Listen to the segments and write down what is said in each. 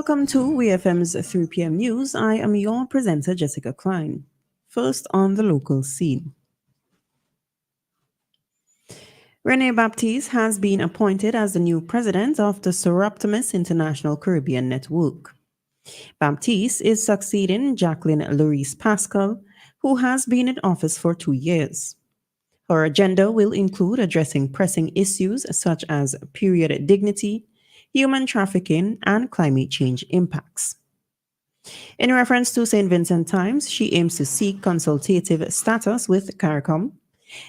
Welcome to WEFM's 3 p.m. news. I am your presenter, Jessica Klein. First on the local scene. Rene Baptiste has been appointed as the new president of the Optimus International Caribbean Network. Baptiste is succeeding Jacqueline Louise Pascal, who has been in office for 2 years. Her agenda will include addressing pressing issues such as period dignity, human trafficking, and climate change impacts. In reference to St. Vincent Times, she aims to seek consultative status with CARICOM,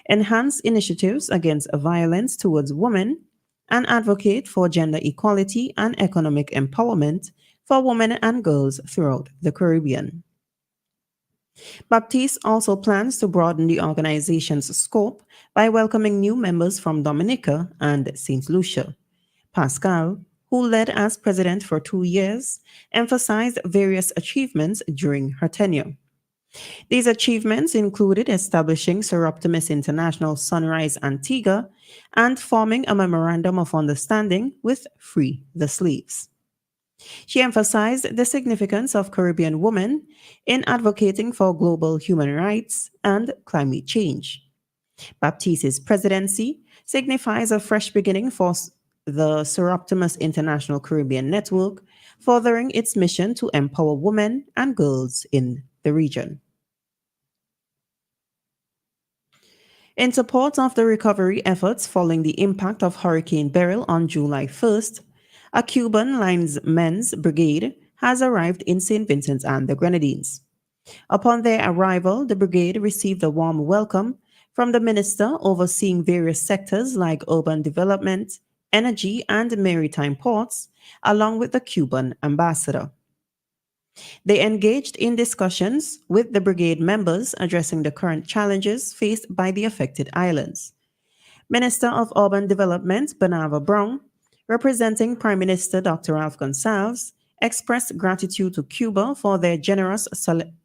enhance initiatives against violence towards women, and advocate for gender equality and economic empowerment for women and girls throughout the Caribbean. Baptiste also plans to broaden the organization's scope by welcoming new members from Dominica and St. Lucia. Pascal, who led as president for 2 years, emphasized various achievements during her tenure. These achievements included establishing Optimus International Sunrise Antigua and forming a memorandum of understanding with Free the Slaves. She emphasized the significance of Caribbean women in advocating for global human rights and climate change. Baptiste's presidency signifies a fresh beginning for the Optimus International Caribbean Network, furthering its mission to empower women and girls in the region. In support of the recovery efforts following the impact of Hurricane Beryl on July 1st, a Cuban linesmen's brigade has arrived in St. Vincent and the Grenadines. Upon their arrival, the brigade received a warm welcome from the minister overseeing various sectors like urban development, energy, and maritime ports, along with the Cuban ambassador. They engaged in discussions with the brigade members addressing the current challenges faced by the affected islands. Minister of Urban Development Bernava Brown, representing Prime Minister Dr. Ralph Gonsalves, expressed gratitude to Cuba for their generous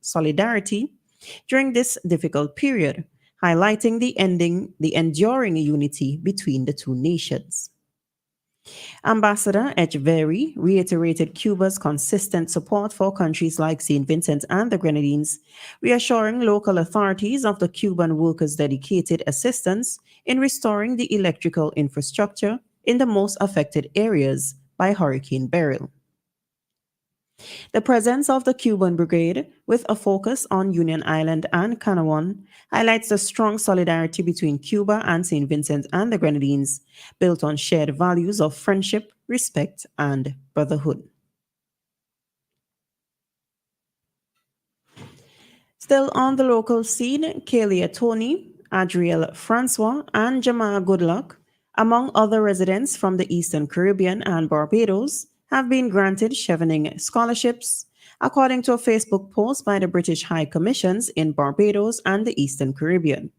solidarity during this difficult period, highlighting the enduring unity between the two nations. Ambassador Echeverry reiterated Cuba's consistent support for countries like St. Vincent and the Grenadines, reassuring local authorities of the Cuban workers' dedicated assistance in restoring the electrical infrastructure in the most affected areas by Hurricane Beryl. The presence of the Cuban Brigade, with a focus on Union Island and Canouan, highlights the strong solidarity between Cuba and St. Vincent and the Grenadines, built on shared values of friendship, respect, and brotherhood. Still on the local scene, Kalia Tony, Adriel Francois, and Jamal Goodluck, among other residents from the Eastern Caribbean and Barbados, have been granted Chevening scholarships, according to a Facebook post by the British High Commissions in Barbados and the Eastern Caribbean.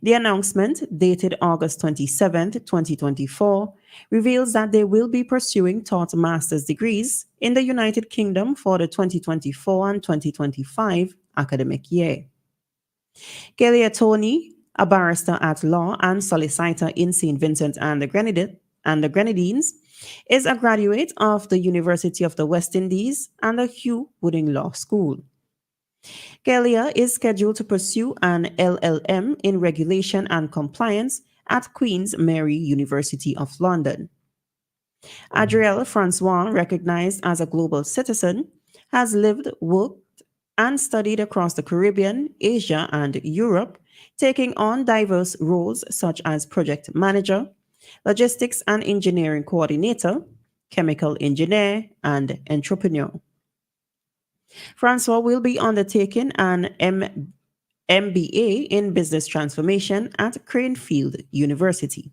The announcement, dated August 27, 2024, reveals that they will be pursuing taught master's degrees in the United Kingdom for the 2024 and 2025 academic year. Kelly Tony, a barrister at law and solicitor in St. Vincent and the Grenadines, is a graduate of the University of the West Indies and the Hugh Wooding Law School. Kelia is scheduled to pursue an LLM in Regulation and Compliance at Queen's Mary University of London. Adriel Francois, recognized as a global citizen, has lived, worked, and studied across the Caribbean, Asia, and Europe, taking on diverse roles such as project manager, logistics and engineering coordinator, chemical engineer, and entrepreneur. Francois will be undertaking an MBA in business transformation at Cranfield University.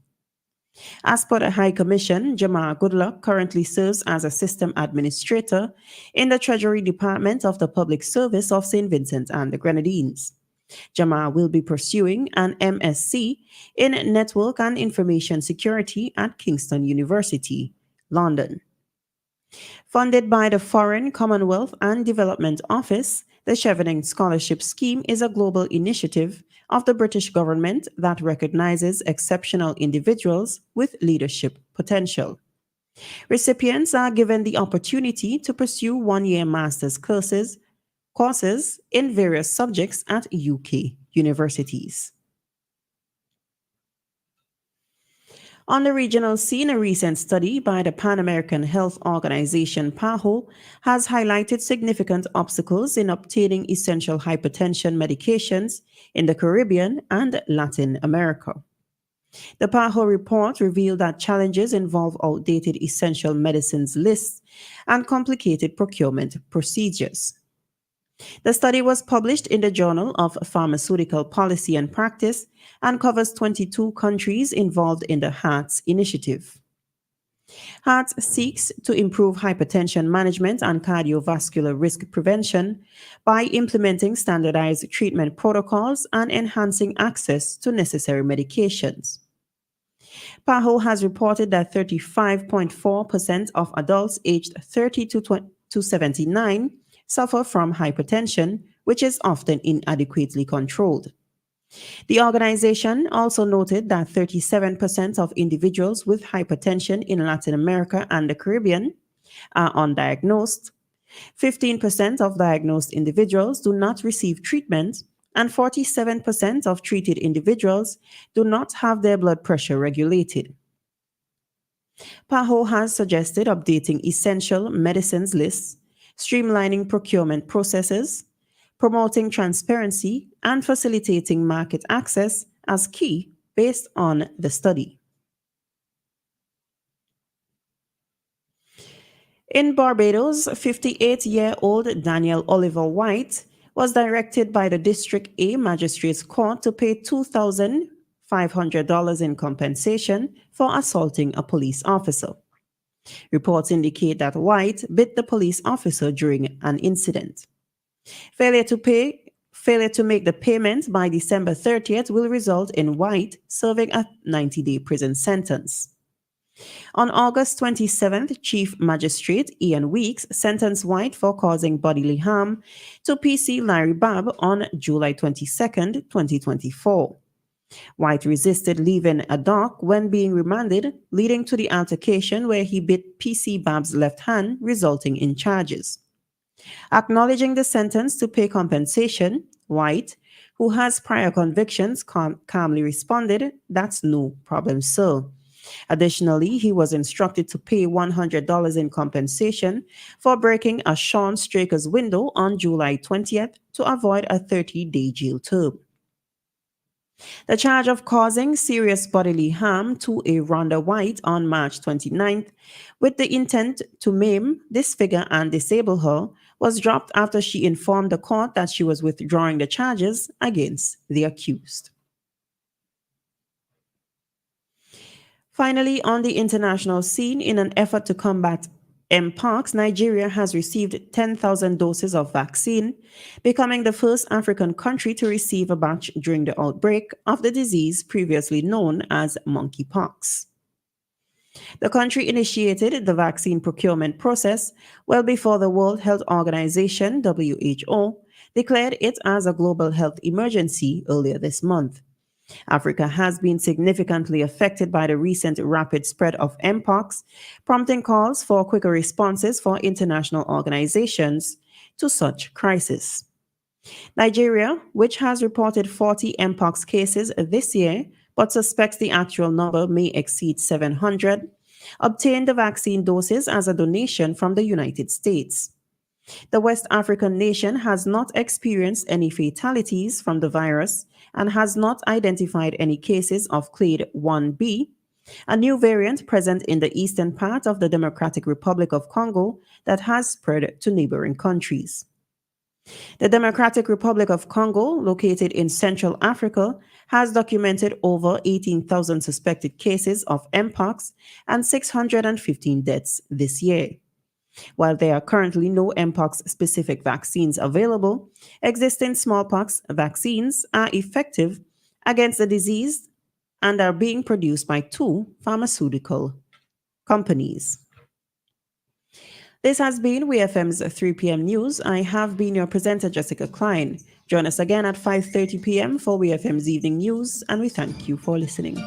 As per the High Commission, Jamal Goodluck currently serves as a system administrator in the Treasury Department of the Public Service of St. Vincent and the Grenadines. Jamal will be pursuing an MSc in Network and Information Security at Kingston University, London. Funded by the Foreign, Commonwealth and Development Office, the Chevening Scholarship Scheme is a global initiative of the British government that recognizes exceptional individuals with leadership potential. Recipients are given the opportunity to pursue one-year master's courses in various subjects at UK universities. On the regional scene, a recent study by the Pan American Health Organization PAHO has highlighted significant obstacles in obtaining essential hypertension medications in the Caribbean and Latin America. The PAHO report revealed that challenges involve outdated essential medicines lists and complicated procurement procedures. The study was published in the Journal of Pharmaceutical Policy and Practice and covers 22 countries involved in the HEARTS initiative. HEARTS seeks to improve hypertension management and cardiovascular risk prevention by implementing standardized treatment protocols and enhancing access to necessary medications. PAHO has reported that 35.4% of adults aged 30 to 79 suffer from hypertension, which is often inadequately controlled. The organization also noted that 37% of individuals with hypertension in Latin America and the Caribbean are undiagnosed, 15% of diagnosed individuals do not receive treatment, and 47% of treated individuals do not have their blood pressure regulated. PAHO has suggested updating essential medicines lists, streamlining procurement processes, promoting transparency, and facilitating market access as key based on the study. In Barbados, 58-year-old Daniel Oliver White was directed by the District A Magistrates Court to pay $2,500 in compensation for assaulting a police officer. Reports indicate that White bit the police officer during an incident. Failure to make the payment by December 30th will result in White serving a 90-day prison sentence. On August 27th, Chief Magistrate Ian Weeks sentenced White for causing bodily harm to PC Larry Babb on July 22nd, 2024. White resisted leaving a dock when being remanded, leading to the altercation where he bit PC Babb's left hand, resulting in charges. Acknowledging the sentence to pay compensation, White, who has prior convictions, calmly responded, "That's no problem, sir." Additionally, he was instructed to pay $100 in compensation for breaking a Sean Straker's window on July 20th to avoid a 30-day jail term. The charge of causing serious bodily harm to a Rhonda White on March 29th with the intent to maim, disfigure, and disable her was dropped after she informed the court that she was withdrawing the charges against the accused. Finally, on the international scene, in an effort to combat Mpox, Nigeria has received 10,000 doses of vaccine, becoming the first African country to receive a batch during the outbreak of the disease previously known as monkeypox. The country initiated the vaccine procurement process well before the World Health Organization, WHO, declared it as a global health emergency earlier this month. Africa has been significantly affected by the recent rapid spread of Mpox, prompting calls for quicker responses for international organizations to such crisis. Nigeria, which has reported 40 Mpox cases this year, but suspects the actual number may exceed 700, obtained the vaccine doses as a donation from the United States. The West African nation has not experienced any fatalities from the virus and has not identified any cases of Clade 1b, a new variant present in the eastern part of the Democratic Republic of Congo that has spread to neighboring countries. The Democratic Republic of Congo, located in Central Africa, has documented over 18,000 suspected cases of Mpox and 615 deaths this year. While there are currently no Mpox-specific vaccines available, existing smallpox vaccines are effective against the disease and are being produced by 2 pharmaceutical companies. This has been WEFM's 3 p.m. news. I have been your presenter, Jessica Klein. Join us again at 5:30 p.m. for WEFM's evening news, and we thank you for listening.